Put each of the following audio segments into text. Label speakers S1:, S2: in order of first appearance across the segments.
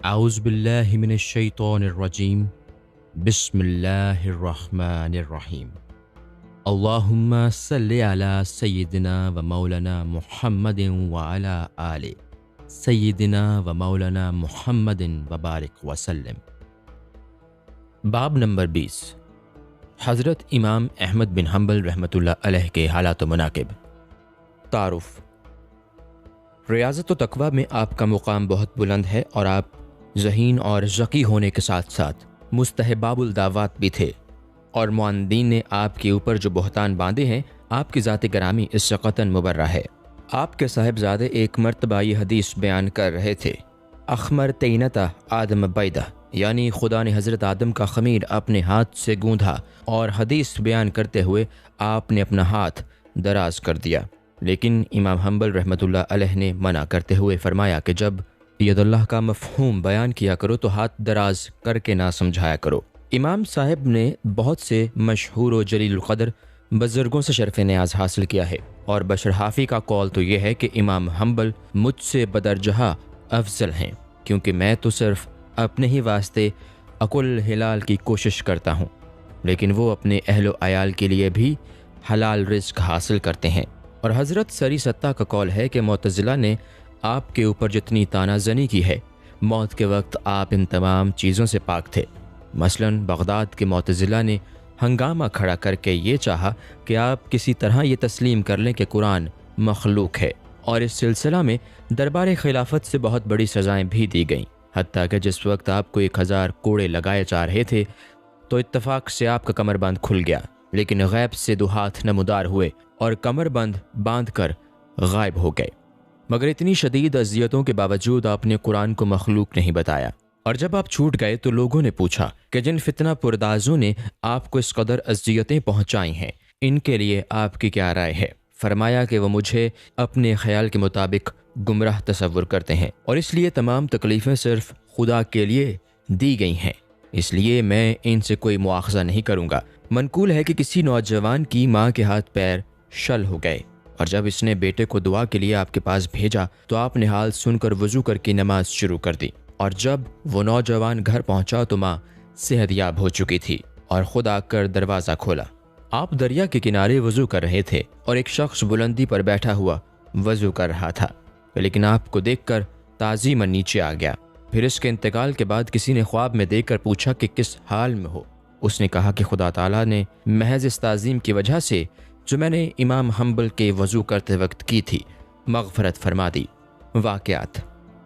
S1: اعوذ باللہ من الشیطان الرجیم بسم اللہ الرحمن الرحیم اللہم صلی علی سیدنا و مولانا محمد وعلی آل سیدنا و مولانا محمد وبارک وسلم۔ باب نمبر 20، حضرت امام احمد بن حنبل رحمۃ اللہ علیہ کے حالات و مناقب۔ تعارف۔ ریاضت و تقویٰ میں آپ کا مقام بہت بلند ہے اور آپ ذہین اور ذکی ہونے کے ساتھ ساتھ مستحباب الدعوات بھی تھے، اور معاندین نے آپ کے اوپر جو بہتان باندھے ہیں، آپ کی ذات گرامی اس سے قطعاً مبرہ ہے۔ آپ کے صاحبزادے ایک مرتبہ یہ حدیث بیان کر رہے تھے، اخمر تینتا آدم بیدہ، یعنی خدا نے حضرت آدم کا خمیر اپنے ہاتھ سے گوندھا، اور حدیث بیان کرتے ہوئے آپ نے اپنا ہاتھ دراز کر دیا، لیکن امام حنبل رحمۃ اللہ علیہ نے منع کرتے ہوئے فرمایا کہ جب ید اللہ کا مفہوم بیان کیا کرو تو ہاتھ دراز کر کے نہ سمجھایا کرو۔ امام صاحب نے بہت سے مشہور و جلیل القدر بزرگوں سے شرف نیاز حاصل کیا ہے، اور بشر حافی کا قول تو یہ ہے کہ امام حنبل مجھ سے بدرجہ افضل ہیں، کیونکہ میں تو صرف اپنے ہی واسطے عقل حلال کی کوشش کرتا ہوں، لیکن وہ اپنے اہل و عیال کے لیے بھی حلال رزق حاصل کرتے ہیں۔ اور حضرت سری ستہ کا قول ہے کہ معتزلہ نے آپ کے اوپر جتنی تانا زنی کی ہے، موت کے وقت آپ ان تمام چیزوں سے پاک تھے۔ مثلاً بغداد کے معتزلہ نے ہنگامہ کھڑا کر کے یہ چاہا کہ آپ کسی طرح یہ تسلیم کر لیں کہ قرآن مخلوق ہے، اور اس سلسلہ میں دربار خلافت سے بہت بڑی سزائیں بھی دی گئیں، حتیٰ کہ جس وقت آپ کو 1000 کوڑے لگائے جا رہے تھے تو اتفاق سے آپ کا کمر بند کھل گیا، لیکن غیب سے 2 ہاتھ نمودار ہوئے اور کمر بند باندھ کر غائب ہو گئے، مگر اتنی شدید اذیتوں کے باوجود آپ نے قرآن کو مخلوق نہیں بتایا۔ اور جب آپ چھوٹ گئے تو لوگوں نے پوچھا کہ جن فتنہ پردازوں نے آپ کو اس قدر اذیتیں پہنچائی ہیں، ان کے لیے آپ کی کیا رائے ہے؟ فرمایا کہ وہ مجھے اپنے خیال کے مطابق گمراہ تصور کرتے ہیں، اور اس لیے تمام تکلیفیں صرف خدا کے لیے دی گئی ہیں، اس لیے میں ان سے کوئی مواخذہ نہیں کروں گا۔ منقول ہے کہ کسی نوجوان کی ماں کے ہاتھ پیر شل ہو گئے، اور جب اس نے بیٹے کو دعا کے لیے آپ کے پاس بھیجا تو آپ نے حال سن کر وضو کر کے نماز شروع کر دی، اور جب وہ نوجوان گھر پہنچا تو ماں صحت یاب ہو چکی تھی، اور خود آ کر دروازہ کھولا۔ آپ دریا کے کنارے وضو کر رہے تھے اور ایک شخص بلندی پر بیٹھا ہوا وضو کر رہا تھا، لیکن آپ کو دیکھ کر تعظیماً نیچے آ گیا۔ پھر اس کے انتقال کے بعد کسی نے خواب میں دیکھ کر پوچھا کہ کس حال میں ہو؟ اس نے کہا کہ خدا تعالیٰ نے محض اس تعظیم کی وجہ سے جو میں نے امام حنبل کے وضو کرتے وقت کی تھی مغفرت فرما دی۔ واقعات۔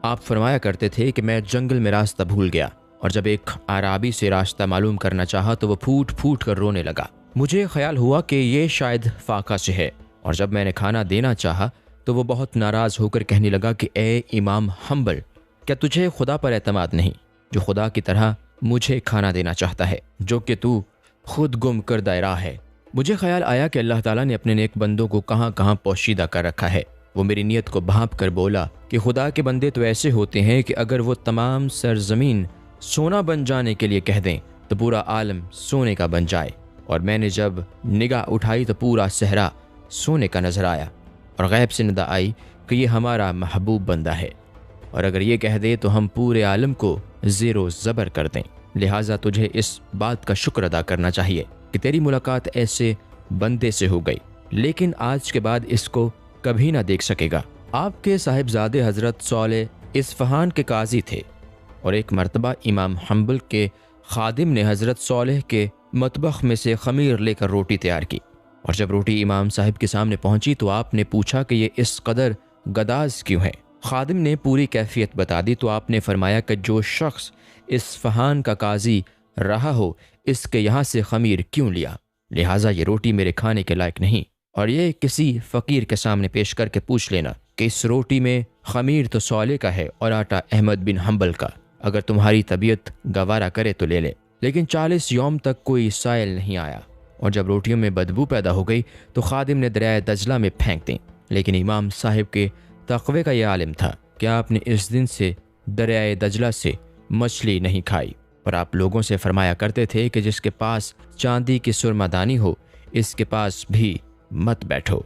S1: آپ فرمایا کرتے تھے کہ میں جنگل میں راستہ بھول گیا، اور جب ایک اعرابی سے راستہ معلوم کرنا چاہا تو وہ پھوٹ پھوٹ کر رونے لگا۔ مجھے خیال ہوا کہ یہ شاید فاقہ سے ہے، اور جب میں نے کھانا دینا چاہا تو وہ بہت ناراض ہو کر کہنے لگا کہ اے امام حنبل، کیا تجھے خدا پر اعتماد نہیں جو خدا کی طرح مجھے کھانا دینا چاہتا ہے، جو کہ تو خود گم کردہ راہ ہے؟ مجھے خیال آیا کہ اللہ تعالیٰ نے اپنے نیک بندوں کو کہاں کہاں پوشیدہ کر رکھا ہے۔ وہ میری نیت کو بھانپ کر بولا کہ خدا کے بندے تو ایسے ہوتے ہیں کہ اگر وہ تمام سرزمین سونا بن جانے کے لیے کہہ دیں تو پورا عالم سونے کا بن جائے، اور میں نے جب نگاہ اٹھائی تو پورا صحرا سونے کا نظر آیا، اور غیب سے ندا آئی کہ یہ ہمارا محبوب بندہ ہے، اور اگر یہ کہہ دے تو ہم پورے عالم کو زیر و زبر کر دیں، لہٰذا تجھے اس بات کا شکر ادا کرنا چاہیے کہ تیری ملاقات ایسے بندے سے ہو گئی، لیکن آج کے بعد اس کو کبھی نہ دیکھ سکے گا۔ آپ کے صاحبزادے حضرت صالح اصفہان کے قاضی تھے، اور ایک مرتبہ امام حنبل کے خادم نے حضرت صالح کے مطبخ میں سے خمیر لے کر روٹی تیار کی، اور جب روٹی امام صاحب کے سامنے پہنچی تو آپ نے پوچھا کہ یہ اس قدر گداز کیوں ہے؟ خادم نے پوری کیفیت بتا دی تو آپ نے فرمایا کہ جو شخص اصفہان کا قاضی رہا ہو اس کے یہاں سے خمیر کیوں لیا؟ لہٰذا یہ روٹی میرے کھانے کے لائق نہیں، اور یہ کسی فقیر کے سامنے پیش کر کے پوچھ لینا کہ اس روٹی میں خمیر تو صالح کا ہے اور آٹا احمد بن حنبل کا، اگر تمہاری طبیعت گوارا کرے تو لے لے۔ لیکن 40 یوم تک کوئی سائل نہیں آیا، اور جب روٹیوں میں بدبو پیدا ہو گئی تو خادم نے دریائے دجلہ میں پھینک دیں، لیکن امام صاحب کے تقوی کا یہ عالم تھا کہ آپ نے اس دن سے دریائے دجلہ سے مچھلی نہیں کھائی، اور آپ لوگوں سے فرمایا کرتے تھے کہ جس کے پاس چاندی کی سرمہ دانی ہو اس کے پاس بھی مت بیٹھو۔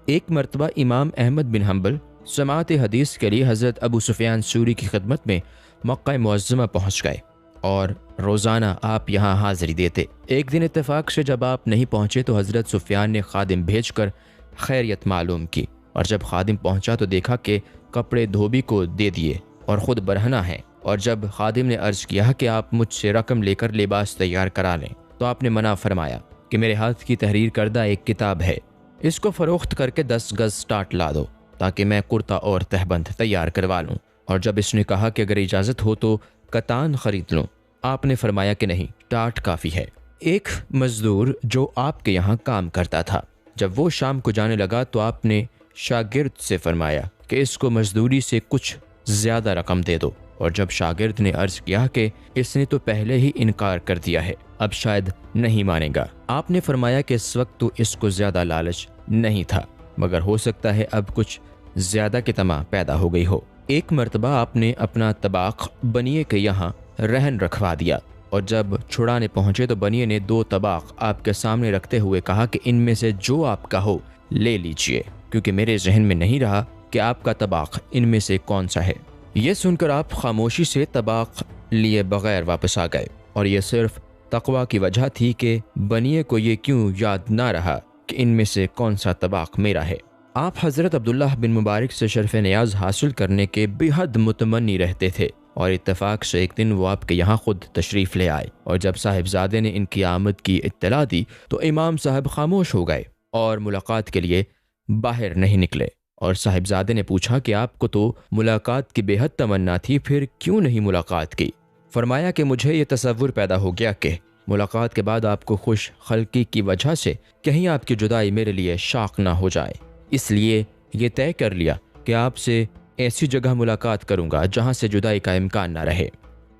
S1: ایک مرتبہ امام احمد بن حنبل سماعت حدیث کے لیے حضرت ابو سفیان سوری کی خدمت میں مکہ معظمہ پہنچ گئے اور روزانہ آپ یہاں حاضری دیتے۔ ایک دن اتفاق سے جب آپ نہیں پہنچے تو حضرت سفیان نے خادم بھیج کر خیریت معلوم کی، اور جب خادم پہنچا تو دیکھا کہ کپڑے دھوبی کو دے دیے اور خود برہنہ ہیں، اور جب خادم نے عرض کیا کہ آپ مجھ سے رقم لے کر لباس تیار کرا لیں تو آپ نے منع فرمایا کہ میرے ہاتھ کی تحریر کردہ ایک کتاب ہے، اس کو فروخت کر کے 10 گز ٹاٹ لا دو تاکہ میں کرتا اور تہبند تیار کروا لوں۔ اور جب اس نے کہا کہ اگر اجازت ہو تو کتان خرید لوں، آپ نے فرمایا کہ نہیں، ٹاٹ کافی ہے۔ ایک مزدور جو آپ کے یہاں کام کرتا تھا، جب وہ شام کو جانے لگا تو آپ نے شاگرد سے فرمایا کہ اس کو مزدوری سے کچھ زیادہ رقم دے دو، اور جب شاگرد نے عرض کیا کہ اس نے تو پہلے ہی انکار کر دیا ہے، اب شاید نہیں مانے گا، آپ نے فرمایا کہ اس وقت تو اس کو زیادہ لالچ نہیں تھا، مگر ہو سکتا ہے اب کچھ زیادہ کی طمع پیدا ہو گئی ہو۔ ایک مرتبہ آپ نے اپنا طباخ بنیے کے یہاں رہن رکھوا دیا، اور جب چھڑانے پہنچے تو بنیے نے 2 طباخ آپ کے سامنے رکھتے ہوئے کہا کہ ان میں سے جو آپ کا ہو لے لیجئے، کیونکہ میرے ذہن میں نہیں رہا کہ آپ کا طباخ ان میں سے کون سا ہے۔ یہ سن کر آپ خاموشی سے طباخ لیے بغیر واپس آ گئے، اور یہ صرف تقویٰ کی وجہ تھی کہ بنیے کو یہ کیوں یاد نہ رہا کہ ان میں سے کون سا طباخ میرا ہے۔ آپ حضرت عبداللہ بن مبارک سے شرف نیاز حاصل کرنے کے بے حد متمنی رہتے تھے، اور اتفاق سے ایک دن وہ آپ کے یہاں خود تشریف لے آئے، اور جب صاحبزادے نے ان کی آمد کی اطلاع دی تو امام صاحب خاموش ہو گئے اور ملاقات کے لیے باہر نہیں نکلے، اور صاحبزادے نے پوچھا کہ آپ کو تو ملاقات کی بے حد تمنا تھی، پھر کیوں نہیں ملاقات کی؟ فرمایا کہ مجھے یہ تصور پیدا ہو گیا کہ ملاقات کے بعد آپ کو خوش خلقی کی وجہ سے کہیں آپ کی جدائی میرے لیے شاق نہ ہو جائے، اس لیے یہ طے کر لیا کہ آپ سے ایسی جگہ ملاقات کروں گا جہاں سے جدائی کا امکان نہ رہے۔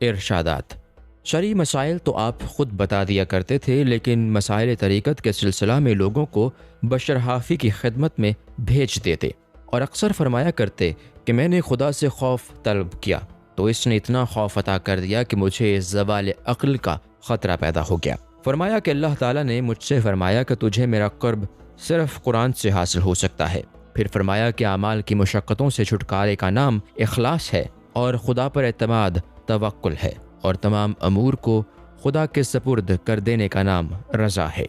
S1: ارشادات: شرعی مسائل تو آپ خود بتا دیا کرتے تھے، لیکن مسائل طریقت کے سلسلہ میں لوگوں کو بشر حافی کی خدمت میں بھیج دیتے، اور اکثر فرمایا کرتے کہ میں نے خدا سے خوف طلب کیا تو اس نے اتنا خوف عطا کر دیا کہ مجھے زوال عقل کا خطرہ پیدا ہو گیا۔ فرمایا کہ اللہ تعالیٰ نے مجھ سے فرمایا کہ تجھے میرا قرب صرف قرآن سے حاصل ہو سکتا ہے۔ پھر فرمایا کہ اعمال کی مشقتوں سے چھٹکارے کا نام اخلاص ہے، اور خدا پر اعتماد توکل ہے، اور تمام امور کو خدا کے سپرد کر دینے کا نام رضا ہے۔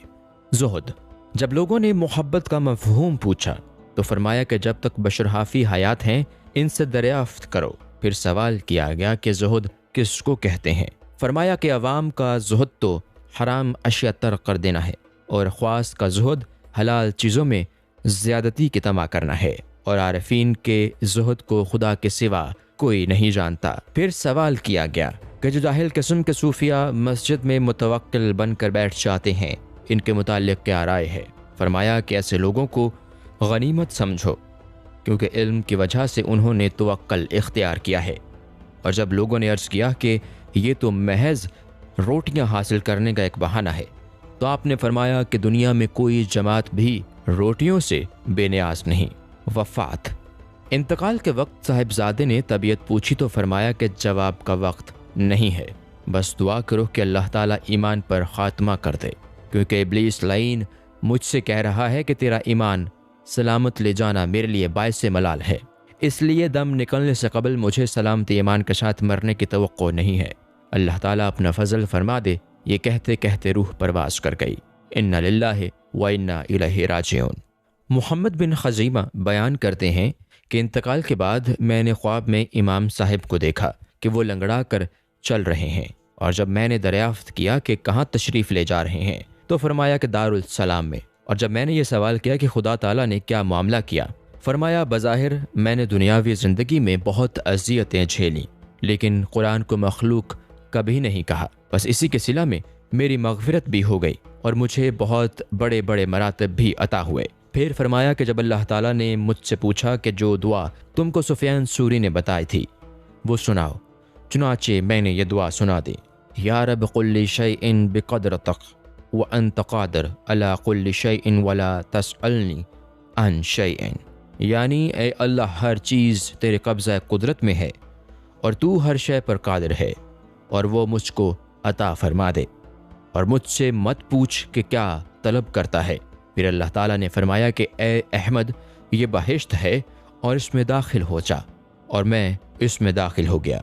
S1: زہد: جب لوگوں نے محبت کا مفہوم پوچھا تو فرمایا کہ جب تک بشر حافی حیات ہیں ان سے دریافت کرو۔ پھر سوال کیا گیا کہ زہد کس کو کہتے ہیں؟ فرمایا کہ عوام کا زہد تو حرام اشیاء ترک کر دینا ہے، اور خواص کا زہد حلال چیزوں میں زیادتی کی طمع کرنا ہے، اور عارفین کے زہد کو خدا کے سوا کوئی نہیں جانتا۔ پھر سوال کیا گیا کہ جو جاہل قسم کے صوفیہ مسجد میں متوکل بن کر بیٹھ جاتے ہیں، ان کے متعلق کیا رائے ہے؟ فرمایا کہ ایسے لوگوں کو غنیمت سمجھو، کیونکہ علم کی وجہ سے انہوں نے توکل اختیار کیا ہے۔ اور جب لوگوں نے عرض کیا کہ یہ تو محض روٹیاں حاصل کرنے کا ایک بہانہ ہے، تو آپ نے فرمایا کہ دنیا میں کوئی جماعت بھی روٹیوں سے بے نیاز نہیں۔ وفات: انتقال کے وقت صاحبزادے نے طبیعت پوچھی تو فرمایا کہ جواب کا وقت نہیں ہے، بس دعا کرو کہ اللہ تعالیٰ ایمان پر خاتمہ کر دے، کیونکہ ابلیس لعین مجھ سے کہہ رہا ہے کہ تیرا ایمان سلامت لے جانا میرے لیے باعث ملال ہے، اس لیے دم نکلنے سے قبل مجھے سلامتی ایمان کے ساتھ مرنے کی توقع نہیں ہے۔ اللہ تعالیٰ اپنا فضل فرما دے۔ یہ کہتے کہتے روح پرواز کر گئی۔ انا للہ و انا الیہ راجعون۔ محمد بن خزیمہ بیان کرتے ہیں کہ انتقال کے بعد میں نے خواب میں امام صاحب کو دیکھا کہ وہ لنگڑا کر چل رہے ہیں، اور جب میں نے دریافت کیا کہ کہاں تشریف لے جا رہے ہیں تو فرمایا کہ دارالسلام میں۔ اور جب میں نے یہ سوال کیا کہ خدا تعالیٰ نے کیا معاملہ کیا، فرمایا بظاہر میں نے دنیاوی زندگی میں بہت اذیتیں جھیلیں، لیکن قرآن کو مخلوق کبھی نہیں کہا، بس اسی کے صلہ میں میری مغفرت بھی ہو گئی اور مجھے بہت بڑے بڑے مراتب بھی عطا ہوئے۔ پھر فرمایا کہ جب اللہ تعالیٰ نے مجھ سے پوچھا کہ جو دعا تم کو سفیان ثوری نے بتائی تھی وہ سناؤ، چنانچہ میں نے یہ دعا سنا دی: یا رب کل شیء بقدرتک وانت قادر علی کل شیء ولا تسألنی عن شیء، یعنی اے اللہ ہر چیز تیرے قبضہ قدرت میں ہے اور تو ہر شے پر قادر ہے، اور وہ مجھ کو عطا فرما دے، اور مجھ سے مت پوچھ کہ کیا طلب کرتا ہے۔ پھر اللہ تعالیٰ نے فرمایا کہ اے احمد، یہ بہشت ہے اور اس میں داخل ہو جا، اور میں اس میں داخل ہو گیا۔